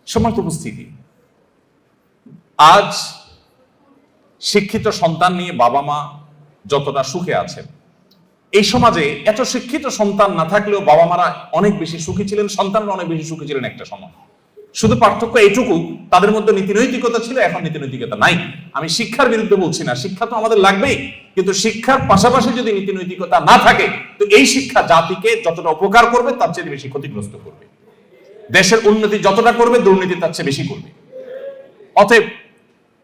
সম্মানিত উপস্থিতি, আজ শিক্ষিত সন্তান নিয়ে বাবা মা যতটা সুখে আছেন, এই সমাজে এত শিক্ষিত সন্তান না থাকলেও বাবা মারা অনেক বেশি সুখী ছিলেন, সন্তানরা অনেক বেশি সুখী ছিলেন একটা সময়। শুধু পার্থক্য এইটুকু, তাদের মধ্যে নীতি নৈতিকতা ছিল, এখন নীতি নৈতিকতা নাই। আমি শিক্ষার বিরুদ্ধে বলছি না, শিক্ষা তো আমাদের লাগবেই, কিন্তু শিক্ষার পাশাপাশি যদি নীতি নৈতিকতা না থাকে তো এই শিক্ষা জাতিকে যতটা উপকার করবে তার চেয়ে বেশি ক্ষতিগ্রস্ত করবে। দেশের উন্নতি যতটা করবে দুর্নীতি তার চেয়ে বেশি করবে। অতএব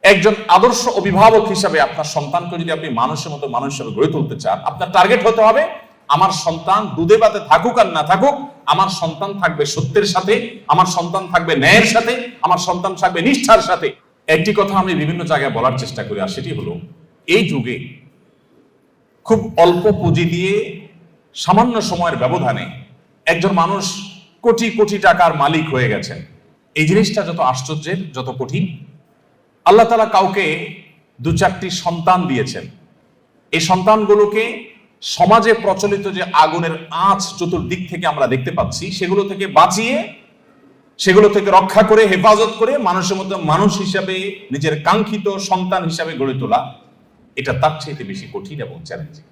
একজন আদর্শ অভিভাবক হিসাবে আপনার সন্তানকে যদি আপনি মানুষের মতো মানুষ হিসেবে গড়ে তুলতে চান, আপনার টার্গেট হতে হবে আমার সন্তান দুধে ভাতে থাকুক আর না থাকুক, আমার সন্তান থাকবে সত্যের সাথে, আমার সন্তান থাকবে ন্যায়ের সাথে, আমার সন্তান থাকবে নিষ্ঠার সাথে। একটি কথা আমি বিভিন্ন জায়গায় বলার চেষ্টা করি, আর সেটি হলো এই যুগে খুব অল্প পুঁজি দিয়ে সামান্য সময়ের ব্যবধানে একজন মানুষ কোটি কোটি টাকার মালিক হয়ে গেছেন। এই জিনিসটা যত আশ্চর্যের, যত কঠিন। আল্লাহ তাআলা কাউকে দু চারটি সন্তান দিয়েছেন, এই সন্তানগুলোকে সমাজে প্রচলিত যে আগুনের আঁচ চতুর্দিক থেকে আমরা দেখতে পাচ্ছি সেগুলো থেকে বাঁচিয়ে, সেগুলো থেকে রক্ষা করে, হেফাজত করে মানুষের মধ্যে মানুষ হিসাবে নিজের কাঙ্ক্ষিত সন্তান হিসাবে গড়ে তোলা, এটা তার চাইতে বেশি কঠিন এবং চ্যালেঞ্জিং।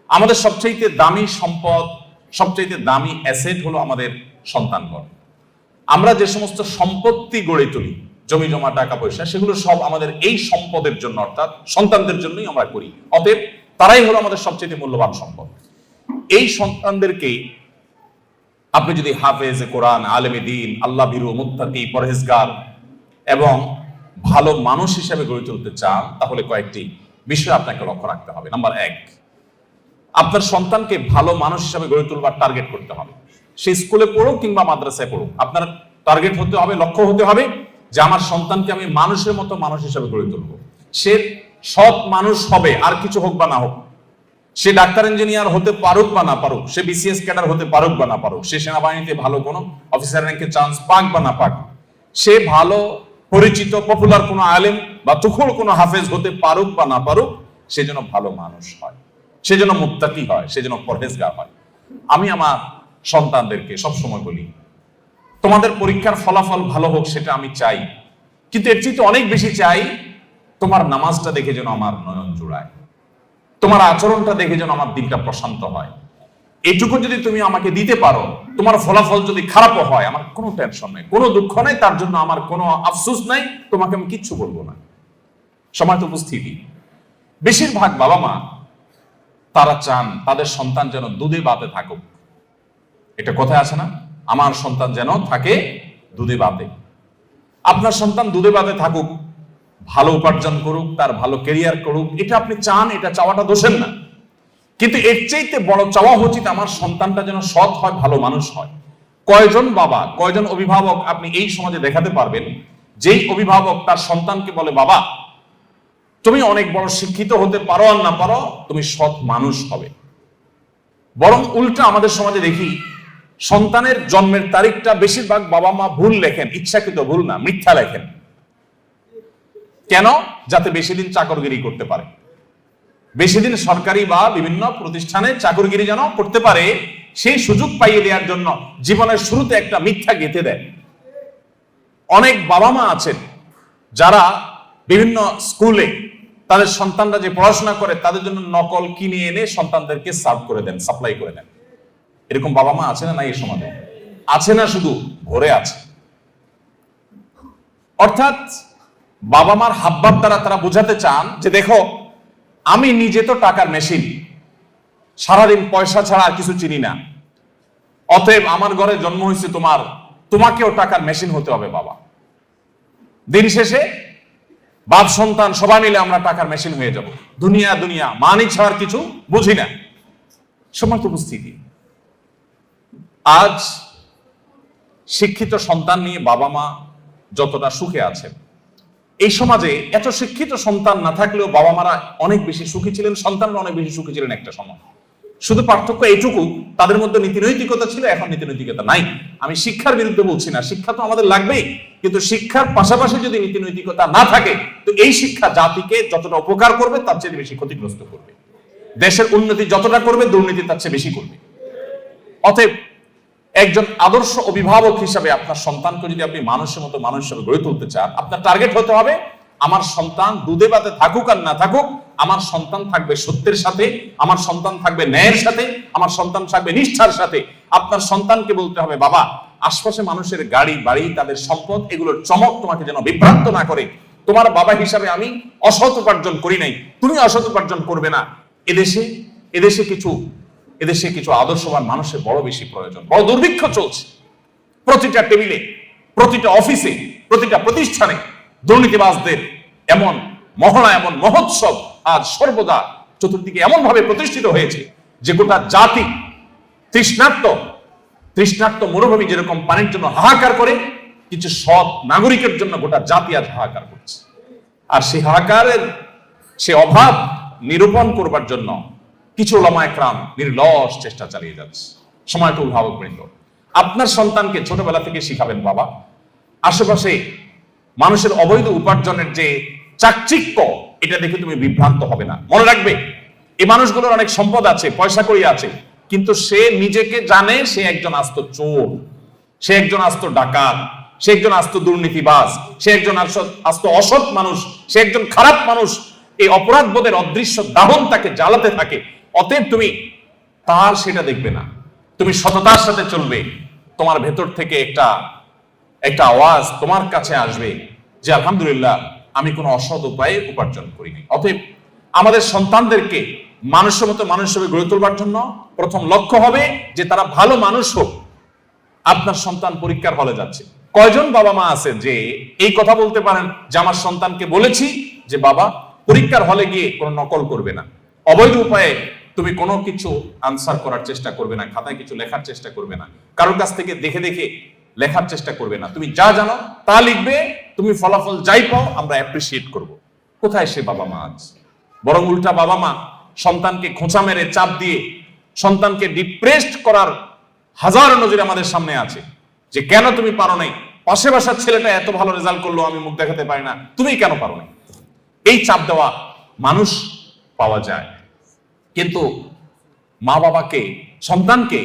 আমাদের সবচাইতে দামি সম্পদ, সবচাইতে দামি অ্যাসেট হলো আমাদের সন্তানগণ। আমরা যে সমস্ত সম্পত্তি গড়ে তুলি, জমি জমা টাকা পয়সা, সেগুলো সব আমাদের এই সম্পদের জন্য, অর্থাৎ সন্তানদের জন্যই আমরা করি। অতএব তারাই হলো আমাদের সবচেয়ে মূল্যবান সম্পদ। এই সন্তানদেরকে আপনি যদি হাফেজ কোরআন, আলেমে দ্বীন, আল্লাহ ভীরু, মুত্তাকি, পরহেজগার এবং ভালো মানুষ হিসেবে গড়ে তুলতে চান, তাহলে কয়েকটি বিষয় আপনাকে লক্ষ্য রাখতে হবে। নাম্বার 1, আপনার সন্তানকে ভালো মানুষ হিসেবে গড়ে তুলবার টার্গেট করতে হবে। সে স্কুলে পড়ুক কিংবা মাদ্রাসায় পড়ুক, আপনার টার্গেট হতে হবে, লক্ষ্য হতে হবে যে আমার সন্তানকে আমি মানুষের মতো মানুষ হিসেবে গড়ে তুলবো। সে সৎ মানুষ হবে, আর কিছু হোক বা না হোক। সে ডাক্তার ইঞ্জিনিয়ার হতে পারুক বা না পারুক, সে বিসিএস ক্যাডার হতে পারুক বা না পারুক, সে সেনাবাহিনীতে ভালো কোনো অফিসার র্যাঙ্কে চান্স পাক বা না পাক, সে ভালো পরিচিত পপুলার কোনো আলেম বা তুখুল কোনো হাফেজ হতে পারুক বা না পারুক, সে যেন ভালো মানুষ হয়, সে যেন মুত্তাকি হয়, সে যেন পরহেজগার হয়। আমি আমার সন্তানদেরকে সবসময় বলি, তোমাদের পরীক্ষার ফলাফল ভালো হোক সেটা আমি চাই, কিন্তু এর চেয়ে অনেক বেশি চাই তোমার নামাজটা দেখে যেন আমার নয়ন জুড়ায়, তোমার আচরণটা দেখে যেন আমার দিনটা প্রশান্ত হয়। এইটুকু যদি তুমি আমাকে দিতে পারো, তোমার ফলাফল যদি খারাপও হয়, আমার কোনো টেনশন নেই, কোনো দুঃখ নেই, তার জন্য আমার কোনো আফসোস নাই, তোমাকে আমি কিচ্ছু বলবো না। সম্মানিত উপস্থিতি, বেশিরভাগ বাবা মা তারা চান তাদের সন্তান যেন দুধে ভাতে থাকুক। এটা কোথায় আছে না, আমার সন্তান যেন থাকে দুধে ভাতে। আপনার সন্তান দুধে ভাতে থাকুক, ভালো উপার্জন করুক, তার ভালো ক্যারিয়ার করুক, এটা আপনি চান, এটা চাওয়াটা দোষের না। কিন্তু এর চাইতে বড় চাওয়া উচিত আমার সন্তানটা যেন সৎ হয়, ভালো মানুষ হয়। কয়জন বাবা, কয়জন অভিভাবক আপনি এই সমাজে দেখাতে পারবেন যেই অভিভাবক তার সন্তানকে বলে, বাবা তুমি অনেক বড় শিক্ষিত হতে পারো আর না পারো, তুমি সৎ মানুষ হবে। বরং উল্টা আমাদের সমাজে দেখি সন্তানের জন্মের তারিখটা বেশিরভাগ বাবা মা ভুল লেখেন, ইচ্ছাকৃত ভুল না, মিথ্যা লেখেন। কেন? যাতে বেশি দিন চাকরগিরি করতে পারে, বেশি দিন সরকারি বা বিভিন্ন প্রতিষ্ঠানে চাকরগিরি যেন করতে পারে, সেই সুযোগ পাইয়ে দেওয়ার জন্য জীবনের শুরুতে একটা মিথ্যা গেঁথে দেয়। অনেক বাবা মা আছেন যারা বিভিন্ন স্কুলে তাদের সন্তানরা যে পড়াশোনা করে তাদের জন্য নকল কিনে এনে সন্তানদেরকে সার্ভ করে দেন, সাপ্লাই করে দেন। এরকম বাবা মা আছে না? নাই এই সমাজে আছে না? শুধু ভরে আছে। অর্থাৎ বাবা মার হাবভাব দ্বারা তারা বোঝাতে চান যে দেখো, আমি নিজে তো টাকার মেশিন, সারাদিন পয়সা ছাড়া আর কিছু চিনি না, অতএব আমার ঘরে জন্ম হয়েছে তোমাকেও টাকার মেশিন হতে হবে বাবা। দিন শেষে বাপ সন্তান সবাই মিলে আমরা টাকার মেশিন হয়ে যাব, দুনিয়া মানি ছাড়ার কিছু বুঝি না। সম্মানিত উপস্থিতি, আজ শিক্ষিত সন্তান নিয়ে বাবা মা যতটা সুখে আছেন, এই সমাজে এত শিক্ষিত সন্তান না থাকলেও বাবা মারা অনেক বেশি সুখী ছিলেন, সন্তানরা অনেক বেশি সুখী ছিলেন একটা সময়। শুধু পার্থক্য এইটুকু, তাদের মধ্যে নীতি নৈতিকতা ছিল, এখন নীতি নৈতিকতা নাই। আমি শিক্ষার বিরুদ্ধে বলছি না, শিক্ষা তো আমাদের লাগবেই, কিন্তু শিক্ষার পাশাপাশি যদি নীতি নৈতিকতা না থাকে তো এই শিক্ষা জাতিকে যতটা উপকার করবে তার চেয়ে বেশি ক্ষতিগ্রস্ত করবে। দেশের উন্নতি যতটা করবে দুর্নীতি তার চেয়ে বেশি করবে। অতএব একজন আদর্শ অভিভাবক হিসাবে আপনার সন্তানকে যদি আপনি মানুষের মতো মানুষ হিসেবে গড়ে তুলতে চান, আপনার টার্গেট হতে হবে আমার সন্তান দুধে ভাতে থাকুক আর না থাকুক, আমার সন্তান থাকবে সত্যের সাথে, আমার সন্তান থাকবে ন্যায়ের সাথে, আমার সন্তান থাকবে নিষ্ঠার সাথে। আপনার সন্তানকে বলতে হবে, বাবা, আশপাশে মানুষের গাড়ি বাড়ি তাদের সম্পদ এগুলোর চমক তোমাকে যেন বিভ্রান্ত না করে। তোমার বাবা হিসাবে আমি অসৎ উপার্জন করি নাই, তুমি অসৎ উপার্জন করবে না। এদেশে কিছু আদর্শবান মানুষের বড় বেশি প্রয়োজন। বড় দুর্ভিক্ষ চলছে প্রতিটা টেবিলে, প্রতিটা অফিসে, প্রতিটা প্রতিষ্ঠানে দুর্নীতিবাজদের এমন মহড়া, এমন মহোৎসব আজ সর্বদা চতুর্দিকে এমন ভাবে প্রতিষ্ঠিত হয়েছে যে গোটা জাতি তৃষ্ণার্ত মরুভূমি যেরকম পানির জন্য হাহাকার করে, কিছু সৎ নাগরিকের জন্য গোটা জাতি আজ হাহাকার করছে। আর সেই হাহাকারের সে অভাব নিরূপণ করবার জন্য কিছু ওলামা একরাম নির্লস চেষ্টা চালিয়ে যাচ্ছে। সময়টা অভিভাবক বৃন্দ, আপনার সন্তানকে ছোটবেলা থেকে শিখাবেন, বাবা, আশেপাশে মানুষের অবৈধ উপার্জনের যে চাকচিক্য, এটা দেখে তুমি বিভ্রান্ত হবে না। মনে রাখবে, এই মানুষগুলোর অনেক সম্পদ আছে, পয়সা কড়ি আছে, কিন্তু সে নিজেকে জানে সে একজন আস্ত চোর, সে একজন আস্ত ডাকাত, সে একজন আস্ত দুর্নীতিবাজ, সে একজন আস্ত অসৎ মানুষ, সে একজন খারাপ মানুষ। এই অপরাধ বোধের অদৃশ্য দাহন তাকে জ্বালাতে থাকে। অতএব তুমি তার সেটা দেখবে না, তুমি সততার সাথে চলবে। তোমার ভেতর থেকে একটা আওয়াজ তোমার কাছে আসবে যে আলহামদুলিল্লাহ, আমি কোনো অসৎ উপায়ে উপার্জন করিনি। অতএব আমাদের সন্তানদেরকে মানুষের মতো মানুষ হিসেবে গড়ে তোলবার জন্য প্রথম লক্ষ্য হবে যে তারা ভালো মানুষ হোক। আপনার সন্তান পরীক্ষার হলে যাচ্ছে, কয়জন বাবা মা আছে যে এই কথা বলতে পারেন যে আমার সন্তানকে বলেছি যে বাবা, পরীক্ষার হলে গিয়ে কোনো নকল করবে না, অবৈধ উপায়ে তুমি কোনো কিছু আনসার করার চেষ্টা করবে না, খাতায় কিছু লেখার চেষ্টা করবে না, কারোর কাছ থেকে দেখে দেখে লেখার চেষ্টা করবে না, তুমি যা জানো তা লিখবে, তুমি ফলাফল যাই পাও আমরা অ্যাপ্রিসিয়েট করব। কোথায় সে বাবা মা আজ? বরং উল্টা বাবা মা সন্তানকে খোঁচা মেরে চাপ দিয়ে সন্তানকে ডিপ্রেসড করার হাজার নজির আমাদের সামনে আছে যে কেন তুমি পারো নাই, পাশে বাসার ছেলেটা এত ভালো রেজাল্ট করলো, আমি মুখ দেখাতে পারি না, তুমি কেন পারো নাই। এই চাপ দেওয়া মানুষ পাওয়া যায়, কিন্তু মা বাবাকে, সন্তানকে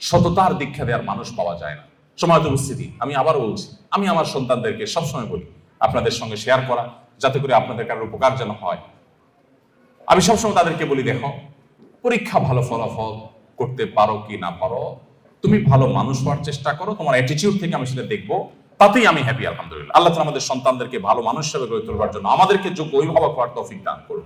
সততার দীক্ষা দেওয়ার মানুষ পাওয়া যায় না। সময়ত উপস্থিতি, আমি আবার বলছি, আমি আমার সন্তানদেরকে সবসময় বলি আপনাদের সঙ্গে শেয়ার করা, যাতে করে আপনাদের কারোর উপকার যেন হয়। আমি সবসময় তাদেরকে বলি, দেখো, পরীক্ষা ভালো ফলাফল করতে পারো কি না পারো, তুমি ভালো মানুষ হওয়ার চেষ্টা করো, তোমার অ্যাটিটিউড থেকে আমি সেটা দেখবো, তাতেই আমি হ্যাপি। আলহামদুলিল্লাহ, আল্লাহ তাআলা আমাদের সন্তানদেরকে ভালো মানুষ হিসেবে গড়ে তোলবার জন্য আমাদেরকে যোগ্য অভিভাবক হওয়ার তৌফিক দান করুন।